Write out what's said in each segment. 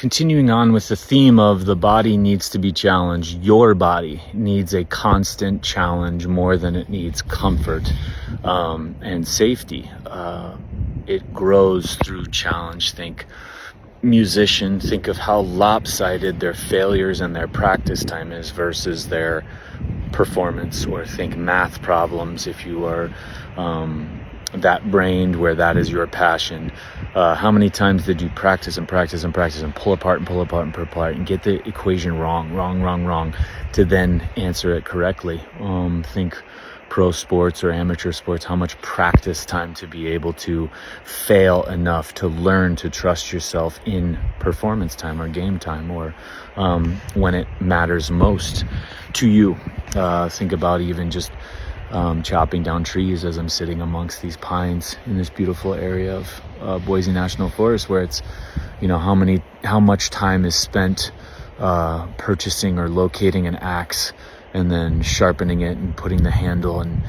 continuing on with the theme of the body needs to be challenged, your body needs a constant challenge more than it needs comfort and safety. It grows through challenge. Think musician, think of how lopsided their failures and their practice time is versus their performance. Or think math problems if you are that brained where that is your passion. How many times did you practice and pull apart and get the equation wrong to then answer it correctly? Think pro sports or amateur sports, how much practice time to be able to fail enough to learn to trust yourself in performance time or game time, or when it matters most to you. Think about even just chopping down trees as I'm sitting amongst these pines in this beautiful area of Boise National Forest, where it's, how much time is spent purchasing or locating an axe and then sharpening it and putting the handle and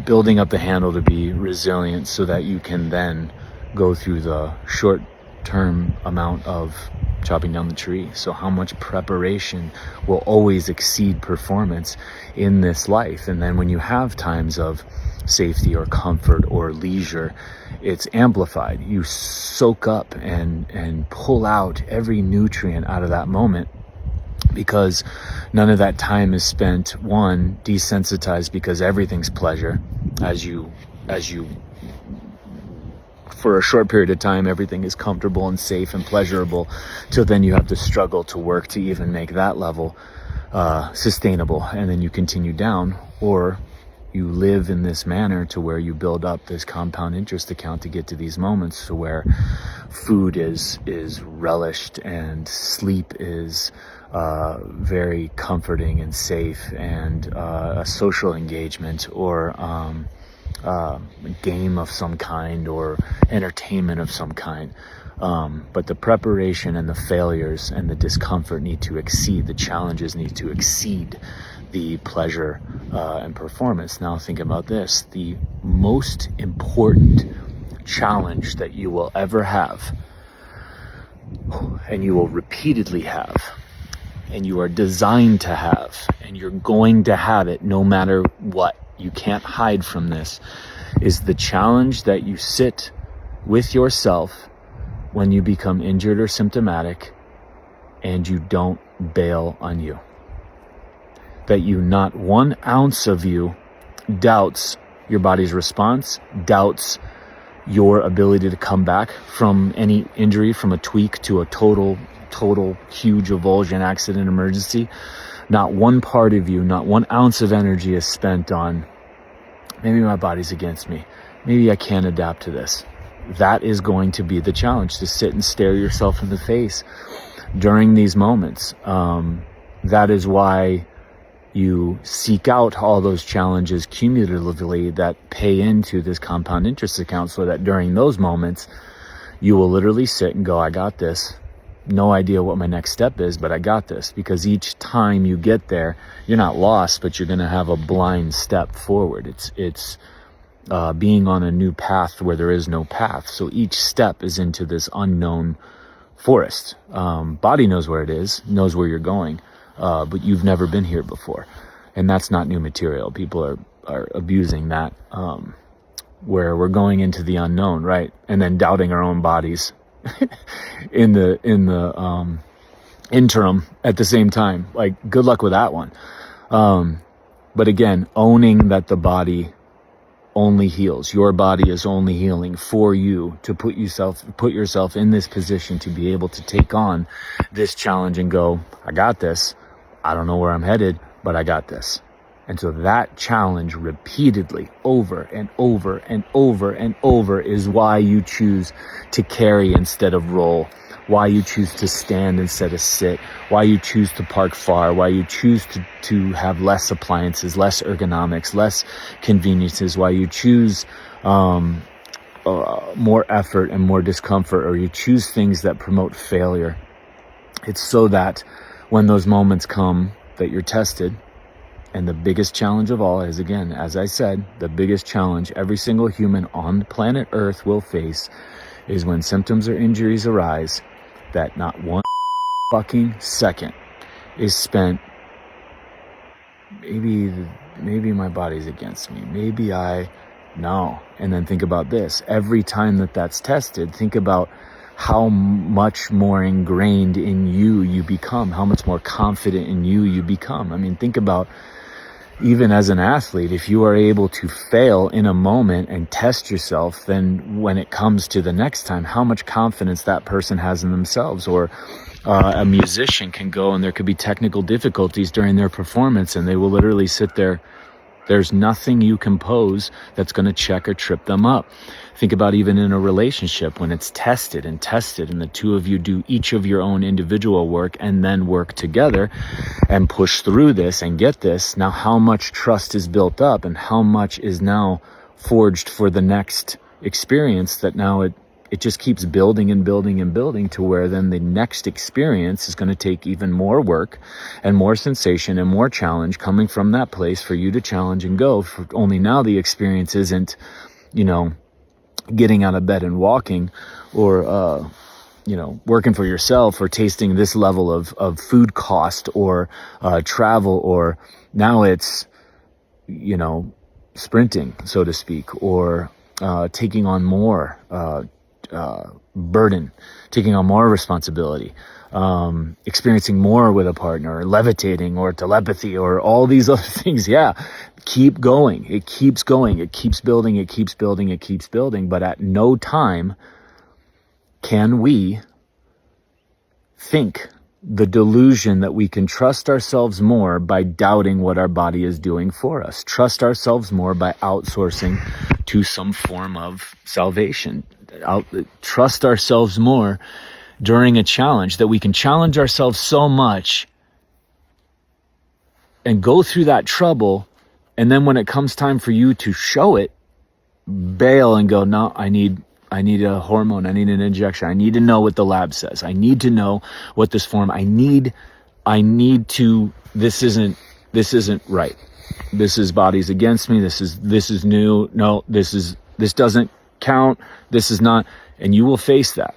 building up the handle to be resilient so that you can then go through the short-term amount of chopping down the tree. So how much preparation will always exceed performance in this life. And then when you have times of safety or comfort or leisure, it's amplified. You soak up and pull out every nutrient out of that moment, because none of that time is spent, one, desensitized, because everything's pleasure. As you for a short period of time, everything is comfortable and safe and pleasurable, till then you have to struggle to work to even make that level sustainable, and then you continue down. Or you live in this manner to where you build up this compound interest account to get to these moments to where food is relished and sleep is very comforting and safe, and a social engagement or a game of some kind or entertainment of some kind. But the preparation and the failures and the discomfort need to exceed, the challenges need to exceed the pleasure and performance. Now think about this. The most important challenge that you will ever have, and you will repeatedly have, and you are designed to have, and you're going to have it no matter what, you can't hide from this, is the challenge that you sit with yourself when you become injured or symptomatic and you don't bail on you. That you, not 1 ounce of you doubts your body's response, doubts your ability to come back from any injury, from a tweak to a total huge avulsion accident emergency. Not one part of you, not 1 ounce of energy is spent on, maybe my body's against me, maybe I can't adapt to this. That is going to be the challenge, to sit and stare yourself in the face during these moments. That is why you seek out all those challenges cumulatively that pay into this compound interest account, so that during those moments you will literally sit and go, I got this. No idea what my next step is, but I got this. Because each time you get there, you're not lost, but you're going to have a blind step forward. It's being on a new path where there is no path. So each step is into this unknown forest. Body knows where it is, knows where you're going, but you've never been here before. And that's not new material. People are abusing that, where we're going into the unknown, right? And then doubting our own bodies in the interim at the same time. Like, good luck with that one. But again, owning that the body only heals. Your body is only healing for you, to put yourself in this position to be able to take on this challenge and go, I got this. I don't know where I'm headed, but I got this. And so that challenge repeatedly over and over and over and over is why you choose to carry instead of roll, why you choose to stand instead of sit, why you choose to park far, why you choose to have less appliances, less ergonomics, less conveniences, why you choose more effort and more discomfort, or you choose things that promote failure. It's so that when those moments come that you're tested. And the biggest challenge of all is, again, as I said, the biggest challenge every single human on planet Earth will face is when symptoms or injuries arise, that not one fucking second is spent, maybe my body's against me. No. And then think about this. Every time that's tested, think about how much more ingrained in you become, how much more confident in you become. I mean, think about, even as an athlete, if you are able to fail in a moment and test yourself, then when it comes to the next time, how much confidence that person has in themselves. Or a musician can go and there could be technical difficulties during their performance and they will literally sit there. There's nothing you compose that's going to check or trip them up. Think about even in a relationship when it's tested and the two of you do each of your own individual work and then work together and push through this and get this. Now, how much trust is built up and how much is now forged for the next experience, that now it just keeps building and building and building to where then the next experience is going to take even more work and more sensation and more challenge coming from that place for you to challenge and go. For only now the experience isn't, getting out of bed and walking or, working for yourself or tasting this level of food cost or travel, or now it's, sprinting, so to speak, or taking on more burden, taking on more responsibility, experiencing more with a partner, or levitating, or telepathy, or all these other things. Yeah, keep going. It keeps going. It keeps building. It keeps building. It keeps building. But at no time can we think the delusion that we can trust ourselves more by doubting what our body is doing for us. Trust ourselves more by outsourcing to some form of salvation. Trust ourselves more during a challenge, that we can challenge ourselves so much and go through that trouble, and then when it comes time for you to show it, bail and go, no, I need a hormone, I need an injection, I need to know what the lab says, I need to know what this form, I need to, this isn't right, this is body's against me, this is new, no, this doesn't count, this is not. And you will face that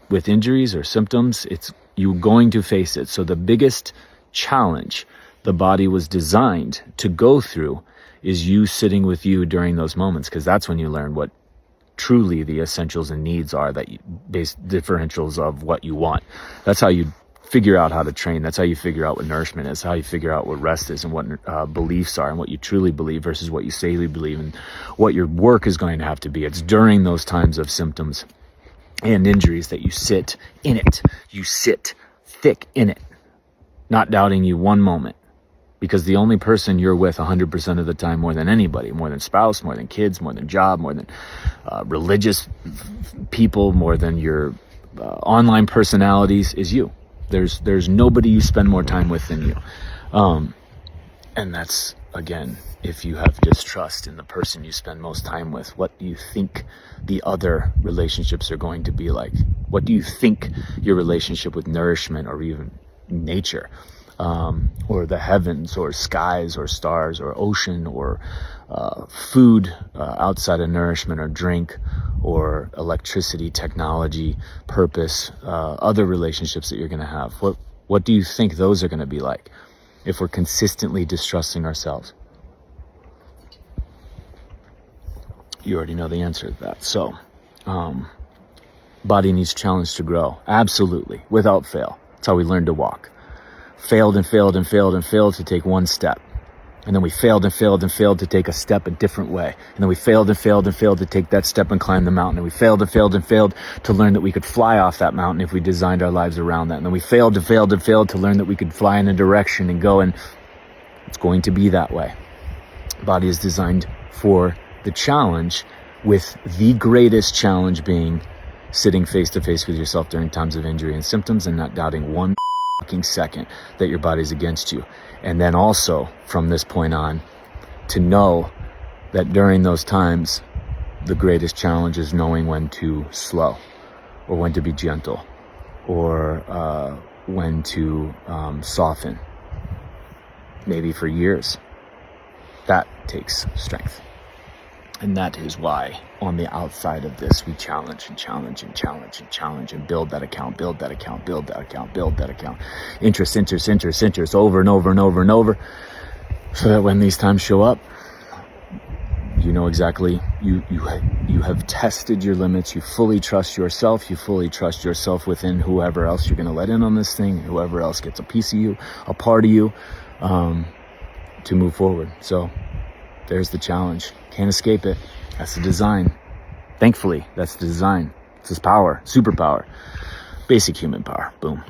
with injuries or symptoms. You're going to face it. So the biggest challenge the body was designed to go through is you sitting with you during those moments, because that's when you learn what truly the essentials and needs are, that base differentials of what you want. That's how you figure out how to train. That's how you figure out what nourishment is, how you figure out what rest is, and what beliefs are, and what you truly believe versus what you say you believe, and what your work is going to have to be. It's during those times of symptoms and injuries that you sit in it. You sit thick in it, not doubting you one moment. Because the only person you're with 100% of the time, more than anybody, more than spouse, more than kids, more than job, more than religious people, more than your online personalities, is you. There's nobody you spend more time with than you. And that's, again, if you have distrust in the person you spend most time with, what do you think the other relationships are going to be like? What do you think your relationship with nourishment, or even nature, or the heavens, or skies, or stars, or ocean, or food outside of nourishment, or drink, or electricity, technology, purpose, other relationships that you're going to have? What do you think those are going to be like if we're consistently distrusting ourselves? You already know the answer to that. So, body needs challenge to grow. Absolutely. Without fail. That's how we learn to walk. Failed to take one step. And then we failed to take a step a different way. And then we failed to take that step and climb the mountain. And we failed to learn that we could fly off that mountain if we designed our lives around that. And then we failed to learn that we could fly in a direction and go, and it's going to be that way. Body is designed for the challenge, with the greatest challenge being sitting face to face with yourself during times of injury and symptoms, and not doubting one fucking second that your body's against you. And then also, from this point on, to know that during those times, the greatest challenge is knowing when to slow, or when to be gentle, or when to soften, maybe for years. That takes strength. And that is why on the outside of this, we challenge and challenge and challenge and challenge and build that account, build that account, build that account, build that account. Interest over and over and over and over. So that when these times show up, you know exactly, you have tested your limits. You fully trust yourself. You fully trust yourself within whoever else you're going to let in on this thing, whoever else gets a piece of you, a part of you, to move forward. So there's the challenge. Can't escape it. That's the design. Thankfully, that's the design. This is power, superpower, basic human power. Boom.